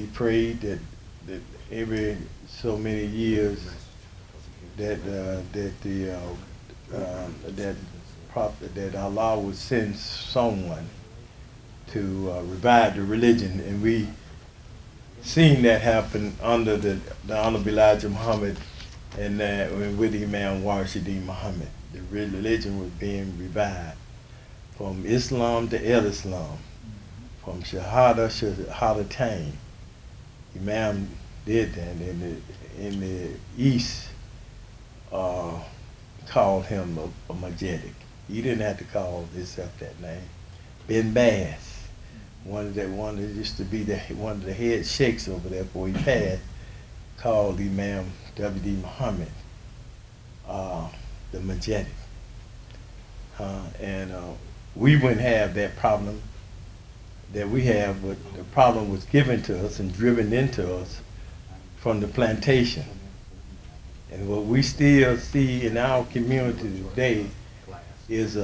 he prayed that every so many years that Allah would send someone to revive the religion, and we seen that happen under the Honorable Elijah Muhammad and with Imam Warshidin Muhammad. The religion was being revived from Islam to El Islam, from Shahada to Shahadatain. Imam did that. In the East, called him a majetic. He didn't have to call himself that name. Bin Bass, one that used to be one of the head sheikhs over there before he passed, called Imam W.D. Muhammad the majetic. And we wouldn't have that problem that we have, but the problem was given to us and driven into us from the plantation. And what we still see in our community today is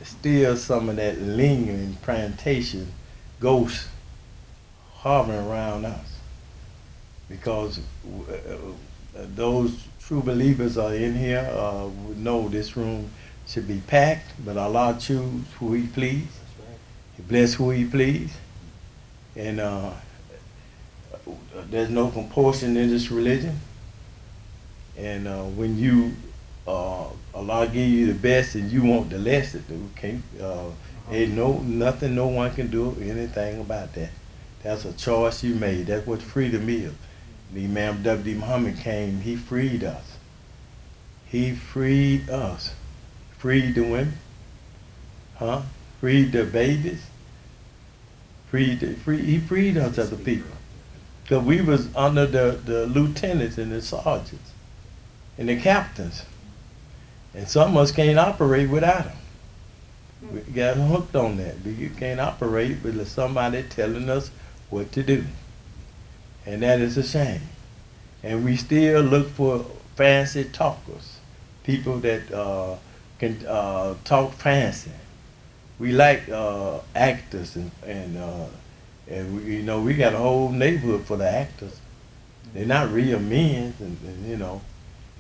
still some of that lingering plantation ghost hovering around us. Because those true believers are in here, would know this room should be packed, but Allah choose who He please. He bless who He please. And there's no compulsion in this religion. And when you Allah give you the best and you want the less, ain't nothing no one can do anything about that. That's a choice you made. That's what freedom is. The Imam W.D. Muhammad came, he freed us. He freed us. Freed the women, freed the babies, he freed us as a people. Because we was under the lieutenants and the sergeants and the captains. And some of us can't operate without them. We got hooked on that. You can't operate with somebody telling us what to do. And that is a shame. And we still look for fancy talkers, people that can talk fancy. We like actors and we got a whole neighborhood full of actors. They're not real men, and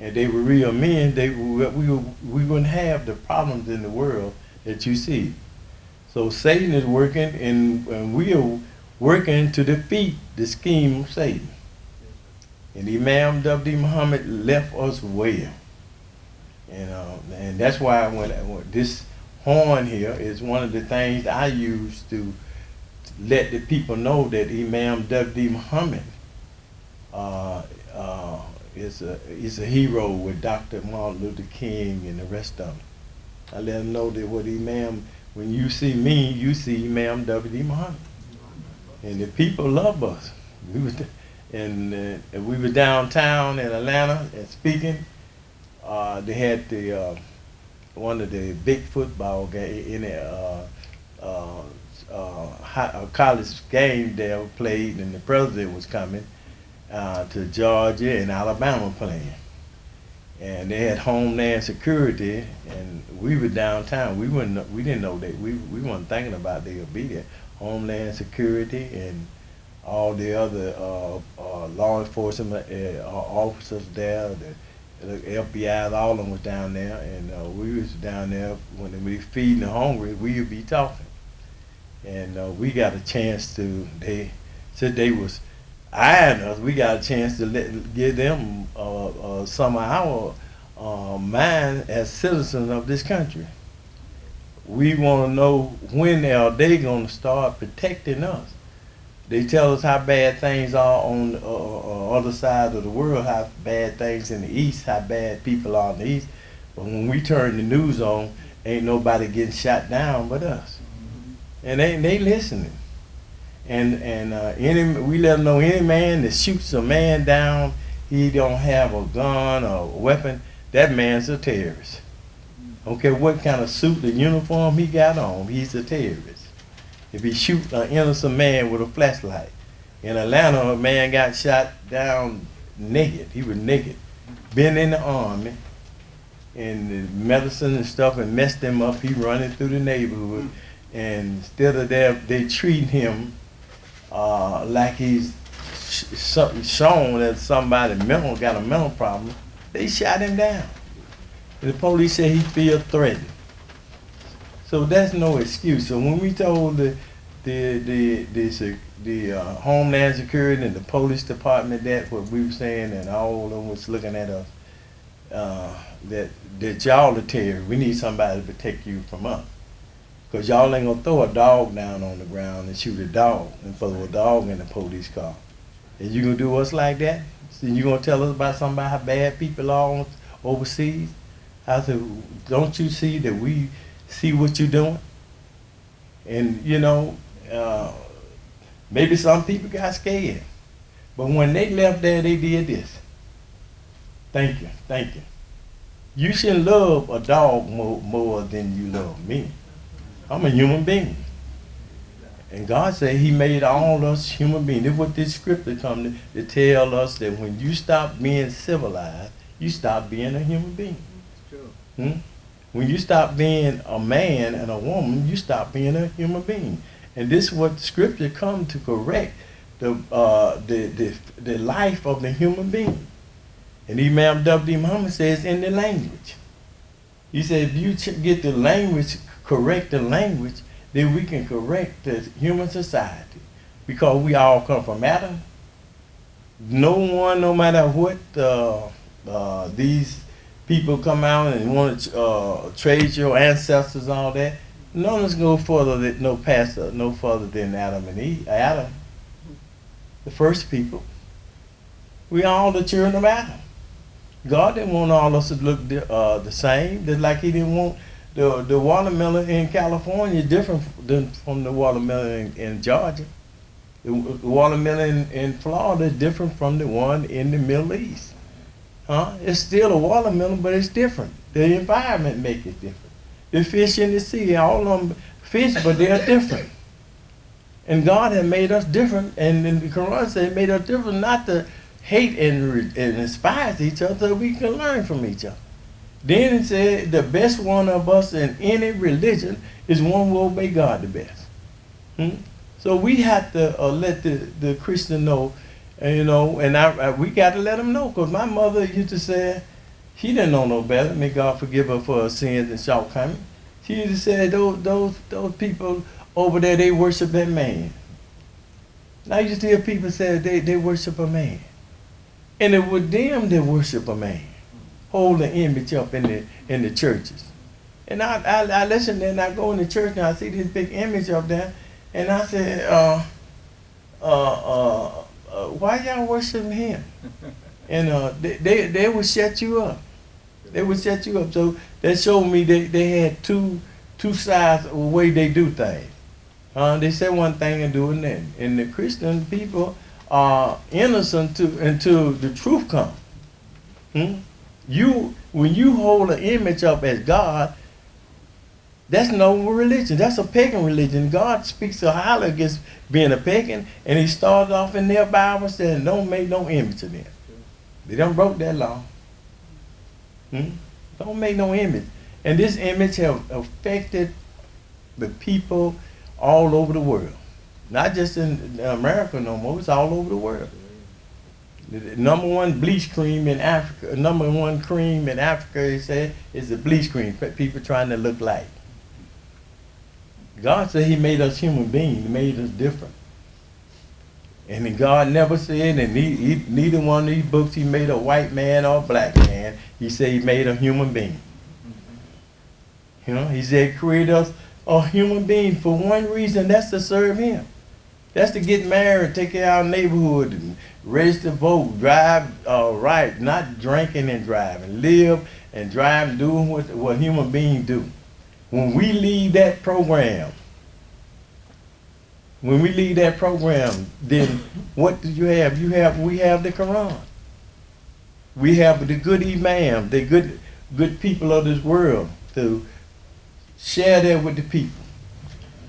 and they were real men, we wouldn't have the problems in the world that you see. So Satan is working, and we are working to defeat the scheme of Satan. And Imam W.D. Muhammad left us well. And that's why when this horn here is one of the things I use to let the people know that Imam W.D. Muhammad is a hero with Dr. Martin Luther King and the rest of them. I let them know that when you see me, you see Imam W.D. Muhammad. And the people love us. We were downtown in Atlanta and speaking. They had one of the big football game in a college game they played, and the president was coming to Georgia and Alabama playing. And they had Homeland Security, and we were downtown. We didn't know that. We weren't thinking about they would be there. Homeland Security and all the other law enforcement officers there, the FBI, all of them was down there, and we was down there when we feeding the hungry. We would be talking, and we got a chance to. They said they was eyeing us. We got a chance to give them some of our mind as citizens of this country. We want to know when are they going to start protecting us. They tell us how bad things are on the other side of the world, how bad things in the East, how bad people are in the East. But when we turn the news on, ain't nobody getting shot down but us. And they listening. And we let them know any man that shoots a man down, he don't have a gun or a weapon, that man's a terrorist. Don't care what kind of suit or uniform he got on, he's a terrorist. If he shoot an innocent man with a flashlight. In Atlanta, a man got shot down naked. He was naked. Been in the army and the medicine and stuff and messed him up. He running through the neighborhood. And instead of that, they treat him like he's shown that somebody got a mental problem, they shot him down. The police said he feel threatened. So that's no excuse. So when we told the Homeland Security and the police department that what we were saying, and all of them was looking at us, that y'all are terrorists. We need somebody to protect you from us. Because y'all ain't gonna throw a dog down on the ground and shoot a dog and throw a dog in the police car. And you gonna do us like that? So you gonna tell us about somebody how bad people are overseas? I said, don't you see that we see what you're doing? And you know, maybe some people got scared. But when they left there, they did this. Thank you, thank you. You shouldn't love a dog more than you love me. I'm a human being. And God said he made all us human beings. This is what this scripture comes to tell us, that when you stop being civilized, you stop being a human being. When you stop being a man and a woman, you stop being a human being. And this is what scripture comes to correct the life of the human being. And Imam Muhammad says in the language. He said if you get the language, correct the language, then we can correct the human society. Because we all come from Adam. No one, no matter what these people come out and want to trade your ancestors and all that, none of us go further than no further than Adam and Eve. Adam, the first people. We all the children of Adam. God didn't want all of us to look the same. Just like he didn't want the watermelon in California different than from the watermelon in Georgia. The watermelon in Florida is different from the one in the Middle East. It's still a watermelon, but it's different. The environment makes it different. The fish in the sea, all of them fish, but they're different. And God had made us different, and in the Quran said he made us different, not to hate and despise each other, so we can learn from each other. Then it said the best one of us in any religion is one who obey God the best. So we have to let the Christian know, you know, and we got to let them know, because my mother used to say, she didn't know no better. May God forgive her for her sins and shortcomings. She used to say, those people over there, they worship that man. Now you just hear people say they worship a man. And it was them that worship a man, hold the image up in the churches. And I listen and I go in the church and I see this big image up there, and I said, why y'all worshiping him? And they would shut you up. They would set you up. So that showed me they had two sides of the way they do things. They say one thing and do another. And the Christian people are innocent until the truth comes. When you hold an image up as God, that's no religion. That's a pagan religion. God speaks so highly against being a pagan, and he started off in their Bible saying, don't make no image of them. They done broke that law. Don't make no image. And this image have affected the people all over the world. Not just in America no more, it's all over the world. The number one bleach cream in Africa, number one cream in Africa, they say, is the bleach cream. People trying to look like. God said he made us human beings, he made us different. And then God never said, and neither one of these books he made a white man or a black man. He said he made a human being. You know, he said create us a human being for one reason, that's to serve him. That's to get married, take care of our neighborhood, and raise the vote, drive right, not drinking and driving, live and drive, doing what human beings do. When we leave that program, then what do you have? We have the Quran. We have the good Imam, the good people of this world to share that with the people.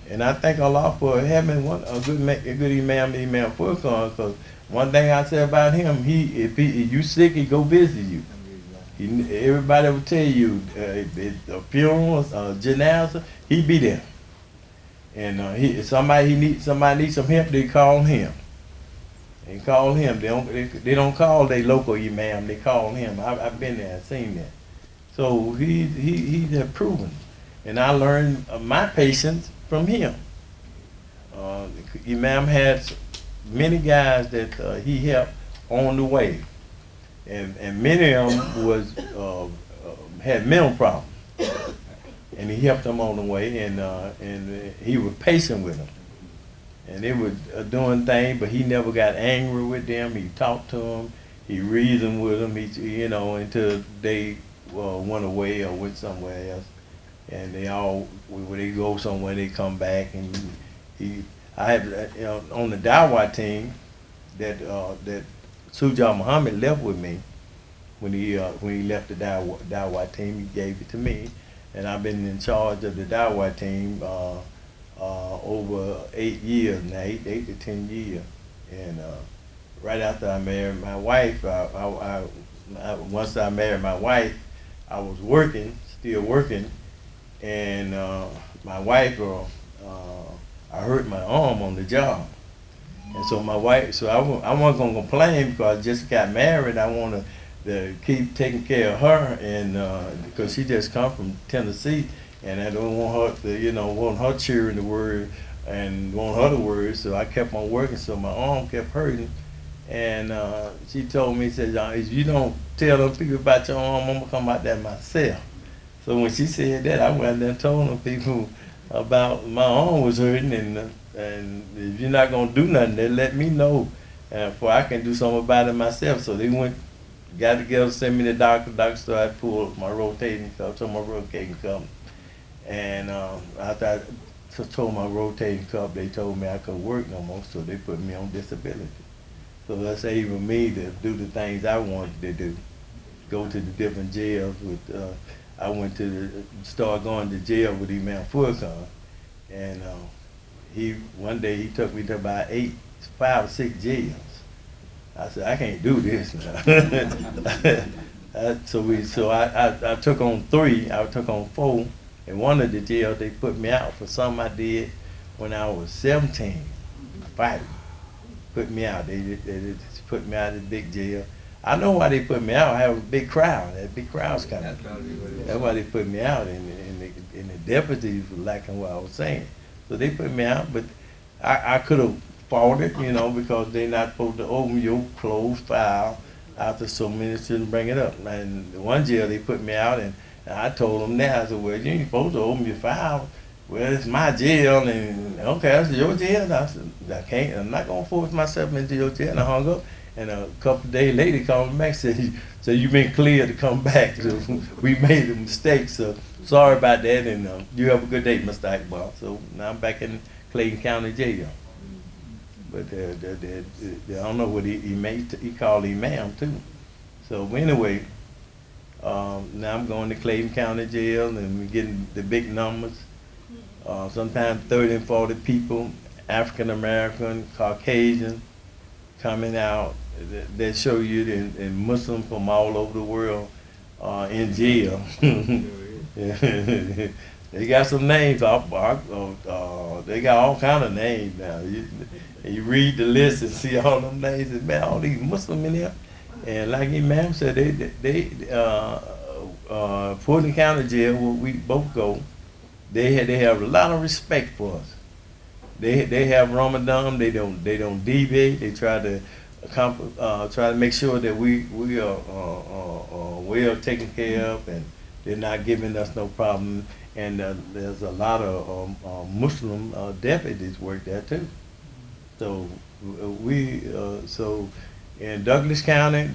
And I thank Allah for having a good Imam, Imam Furqan, because one thing I say about him, if you sick, he go visit you. Everybody will tell you, a funeral, a janazah, he be there. And if somebody needs some help, they call him. They call him. They don't call their local imam. They call him. I've been there. I've seen that. So he's proven, and I learned my patience from him. Imam had many guys that he helped on the way, and many of them was had mental problems, and he helped them on the way, and he was patient with them, and they were doing things, but he never got angry with them. He talked to them, he reasoned with them, until they went away or went somewhere else, and when they go somewhere, they come back, and I have on the Dawah team that Suja Mohammed left with me when he left the Dawah team. He gave it to me, and I've been in charge of the Dawah team over 8 years now, 8 to 10 years. And right after I married my wife, once I married my wife, I was still working, and my wife, I hurt my arm on the job. And so my wife, I wasn't going to complain because I just got married. I wanted to keep taking care of her, and because she just come from Tennessee, and I don't want her to, want her cheering the word and want her to worry. So I kept on working, so my arm kept hurting. And she told me, said, if you don't tell them people about your arm, I'm going to come out there myself. So when she said that, I went there and told them people about my arm was hurting, and if you're not gonna do nothing, then let me know, before I can do something about it myself. So they got together, sent me to the doctor. Doctor started pull my rotating cuff, and after I told my rotating cuff, they told me I couldn't work no more, so they put me on disability. So that's able me to do the things I wanted to do, go to the different jails with. I went to start going to jail with Imam Furqan, and one day he took me to about 5 or 6 jails. I said, I can't do this now. So I took on 3. I took on 4. In one of the jails, they put me out for something I did when I was 17. Fighting, put me out. They just put me out of the big jail. I know why they put me out. I have a big crowd. That big crowd's coming. That's why they put me out, and the deputies were lacking what I was saying. So they put me out, but I could have fought it, because they're not supposed to open your closed file after so many shouldn't bring it up. And one jail, they put me out, and I told them that. I said, well, you ain't supposed to open your file. Well, it's my jail, and okay, that's your jail. I said, I'm not going to force myself into your jail. And I hung up. And a couple of days later, he called me back and said, so you've been cleared to come back. So we made a mistake, so sorry about that, and you have a good day, Mr. Akbar. So now I'm back in Clayton County Jail. But I don't know what he called Imam too. So anyway, now I'm going to Clayton County Jail, and we're getting the big numbers. Sometimes 30 and 40 people, African American, Caucasian, coming out. They show you and Muslims from all over the world in jail. They got some names. They got all kind of names now. You read the list and see all them names. And man, all these Muslims in here. And like Imam said, Fulton County Jail, where we both go, they have a lot of respect for us. They have Ramadan. They don't deviate. They try to make sure that we are well taken care of, and they're not giving us no problem. And there's a lot of Muslim deputies work there too. So so in Douglas County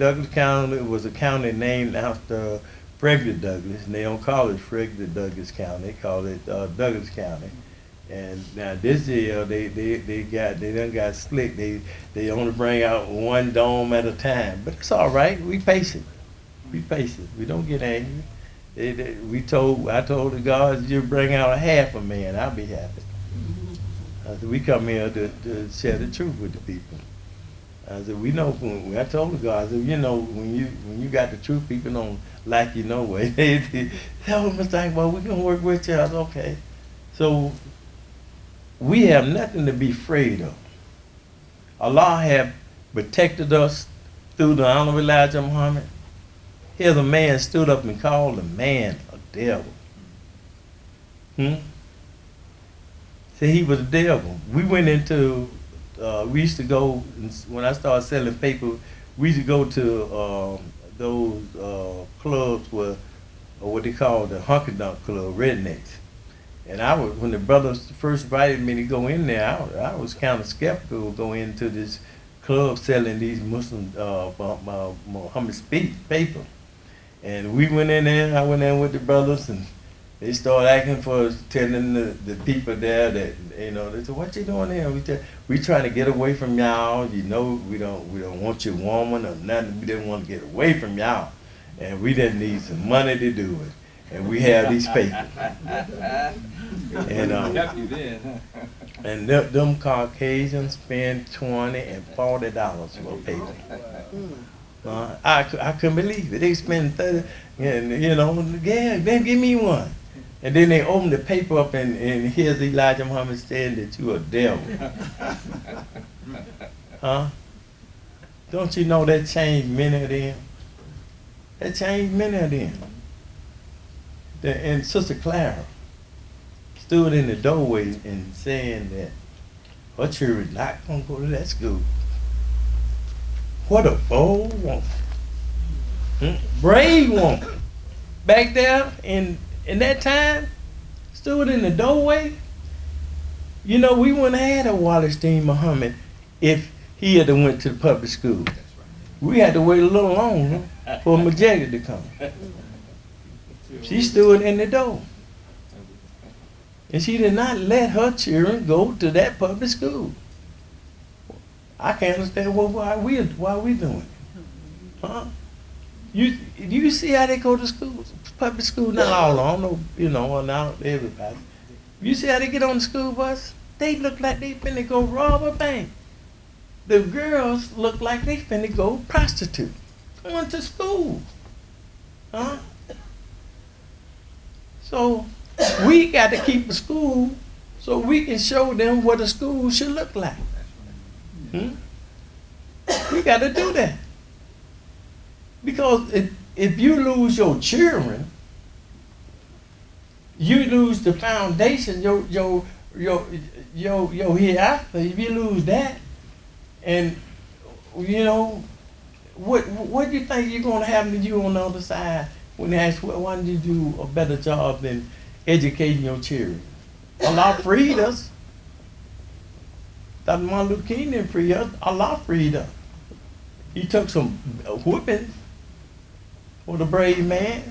was a county named after Frederick Douglass, and they don't call it Frederick Douglass County. They call it Douglas County. And now this year they done got slick. They only bring out one dome at a time, but it's all right. We patient. We don't get angry. I told the guards, you bring out a half a man, I'll be happy. I said, we come here to share the truth with the people. I said, we know. I told the guards, when you got the truth, people don't like you no way. They tell Mr. Akbar, we can work with you. I said, okay. So we have nothing to be afraid of. Allah have protected us through the Honorable Elijah Muhammad. Here's a man stood up and called a man a devil. Said he was a devil. We went into, we used to go, when I started selling paper, we used to go to those clubs where, or what they call the Hunky Dunk Club, rednecks. And I was, when the brothers first invited me to go in there, I was kind of skeptical to go into this club selling these Muslim Muhammad speech paper. And we went in there, I went in with the brothers, and they started acting for telling the people there that, you know, they said, what you doing here? We trying to get away from y'all. You know, we don't want your woman or nothing. We didn't want to get away from y'all. And we didn't need some money to do it. And we have these papers. And them Caucasians spend $20 and $40 for a paper. I couldn't believe it. They spend $30, and you know, yeah, then give me one. And then they open the paper up, and here's Elijah Muhammad saying that you a devil. Huh? Don't you know that changed many of them? That changed many of them. And Sister Clara stood in the doorway and saying that her children not gonna go to that school. What a bold woman. Brave woman. Back there in that time, stood in the doorway. You know, we wouldn't have had a Wallace Deen Muhammad if he had went to the public school. We had to wait a little longer for Majeda to come. She stood in the door. And she did not let her children go to that public school. I can't understand why we doing it. Huh? You see how they go to school? Public school, not all, I don't know, you know, not everybody. You see how they get on the school bus? They look like they finna go rob a bank. The girls look like they finna go prostitute. Going to school. Huh? So we got to keep a school so we can show them what a school should look like. We got to do that. Because if you lose your children, you lose the foundation, your hereafter. If you lose that, and you know, what do you think you're going to happen to you on the other side when they ask, well, why didn't you do a better job than educating your children? Allah freed us. Dr. Martin Luther King didn't free us. Allah freed us. He took some whoopings for the brave man.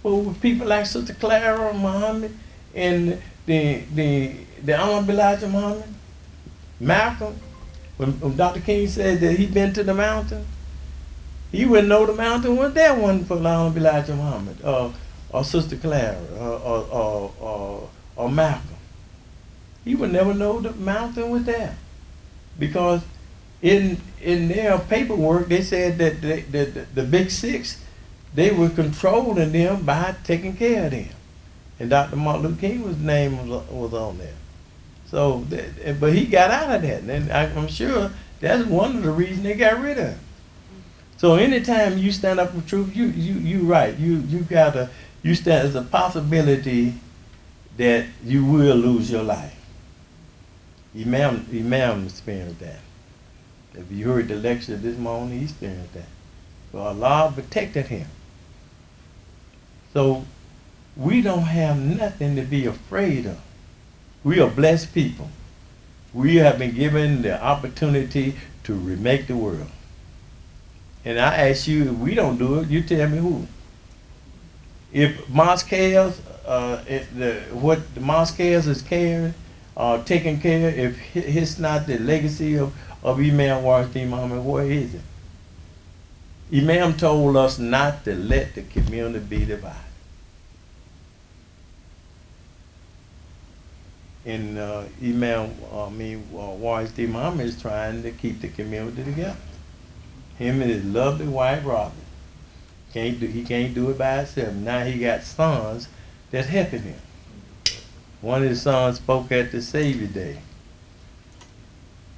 For people like Sister Clara Muhammad and the Honorable Elijah Muhammad, Malcolm. When Dr. King said that he'd been to the mountain, he wouldn't know the mountain was there one for Honorable Elijah Muhammad or Sister Clara or Malcolm. He would never know the mountain was there, because in their paperwork they said that the Big Six, they were controlling them by taking care of them, and Dr. Martin Luther King's name was on there. So, but he got out of that, and I'm sure that's one of the reasons they got rid of him. So anytime you stand up for truth, you right. You stand. There's a possibility that you will lose your life. Imam experienced that. If you heard the lecture this morning, he experienced that. So Allah protected him. So we don't have nothing to be afraid of. We are blessed people. We have been given the opportunity to remake the world. And I ask you, if we don't do it, you tell me who. If Mosque what the Mosque is carrying, taking care, if it's not the legacy of Imam Waris Muhammad, what is it? Imam told us not to let the community be divided. And Imam Waris Muhammad is trying to keep the community together. Him and his lovely wife Robin. He can't do it by himself. Now he got sons that's helping him. One of his sons spoke at the Savior Day.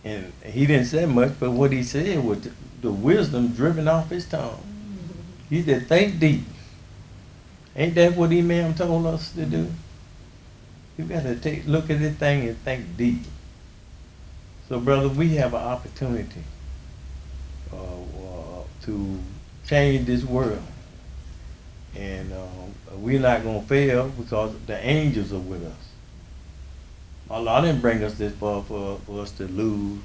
And he didn't say much, but what he said was the wisdom driven off his tongue. He said, think deep. Ain't that what Imam told us to do? You got to look at this thing and think deep. So, brother, we have an opportunity to change this world. And we're not going to fail because the angels are with us. Allah didn't bring us this far for us to lose,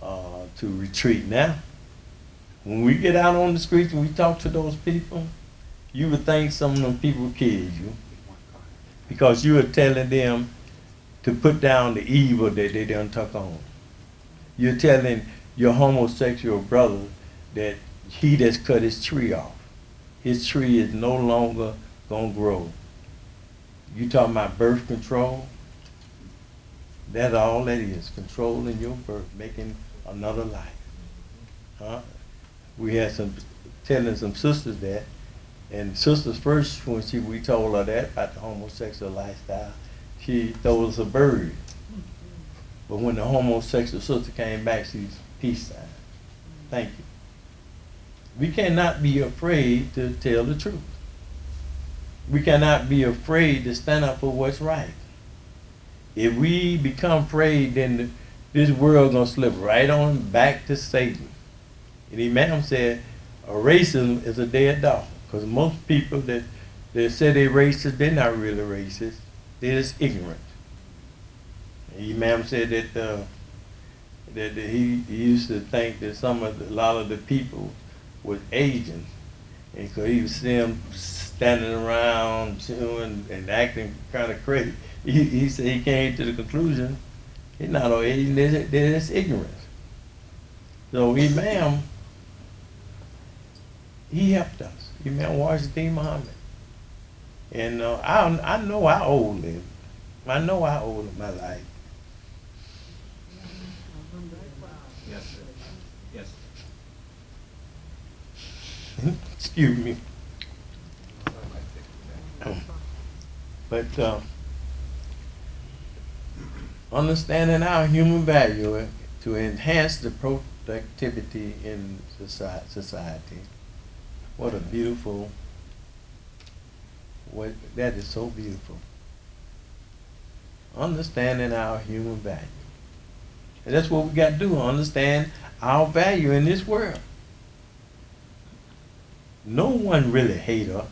to retreat now. When we get out on the streets and we talk to those people, you would think some of them people killed you because you are telling them to put down the evil that they done took on. You're telling your homosexual brother that he just cut his tree off. His tree is no longer going to grow. You talking about birth control? That's all that is, controlling your birth, making another life. Huh? We had telling some sisters that, and sisters first, when we told her that about the homosexual lifestyle, she threw us a bird. But when the homosexual sister came back, she's peace sign. Thank you. We cannot be afraid to tell the truth. We cannot be afraid to stand up for what's right. If we become afraid, then this world gonna slip right on back to Satan. And Imam said, racism is a dead dog. Because most people that say they're racist, they're not really racist. They're just ignorant. And Imam said that he used to think that a lot of the people was Asian. And because he was seeing them standing around chewing and acting kind of crazy. He said he came to the conclusion, they're not all Asian, they're just ignorant. So Imam, he helped us. Imam watched Deen Mohammed. And I know I owe him. I know I owe him my life. Yes, sir. Yes. Excuse me. But understanding our human value to enhance the productivity in society. What a beautiful, that is so beautiful. Understanding our human value. And that's what we got to do, understand our value in this world. No one really hates us.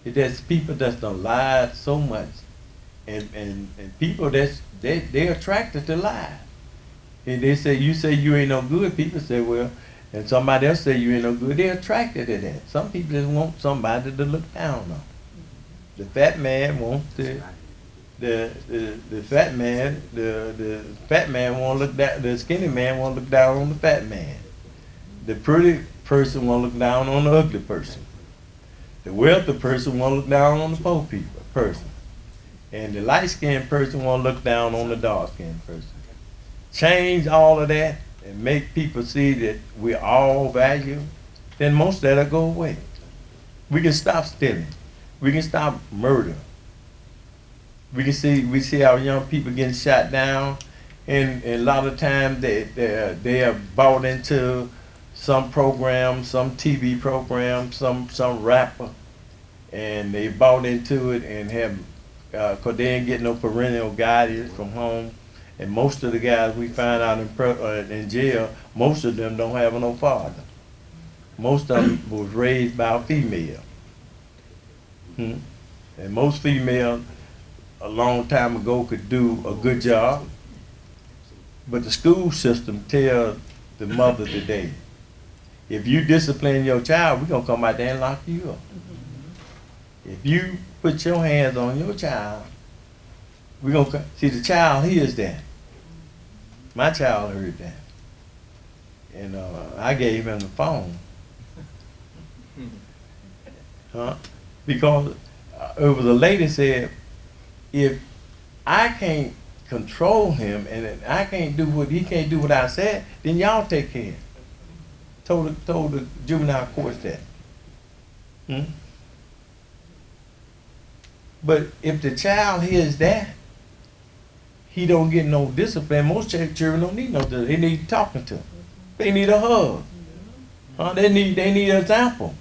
It's just people that's done lied so much. And people they're attracted to lies. And they say, you say you ain't no good, people say, well, and somebody else say you ain't no good, they're attracted to that. Some people just want somebody to look down on. The fat man wants the fat man, the fat man won't look down, the skinny man won't look down on the fat man. The pretty person won't look down on the ugly person. The wealthy person won't look down on the poor person. And the light-skinned person won't look down on the dark-skinned person. Change all of that and make people see that we all value, then most of that'll go away. We can stop stealing. We can stop murder. We see our young people getting shot down, and a lot of times they are bought into some program, some TV program, some rapper, and they bought into it and have, because they ain't getting no parental guidance from home. And most of the guys we find out in jail, most of them don't have no father. Most of them was raised by a female. And most females a long time ago could do a good job, but the school system tells the mother today, if you discipline your child, we're gonna come out there and lock you up. If you put your hands on your child, we're gonna see the child hears that. My child heard that, and I gave him the phone, because it was a lady said, if I can't control him and I can't do what he can't do what I said, then y'all take care. Told the juvenile court that. But if the child hears that, he don't get no discipline. Most children don't need no discipline. They need talking to. They need a hug. They need an example.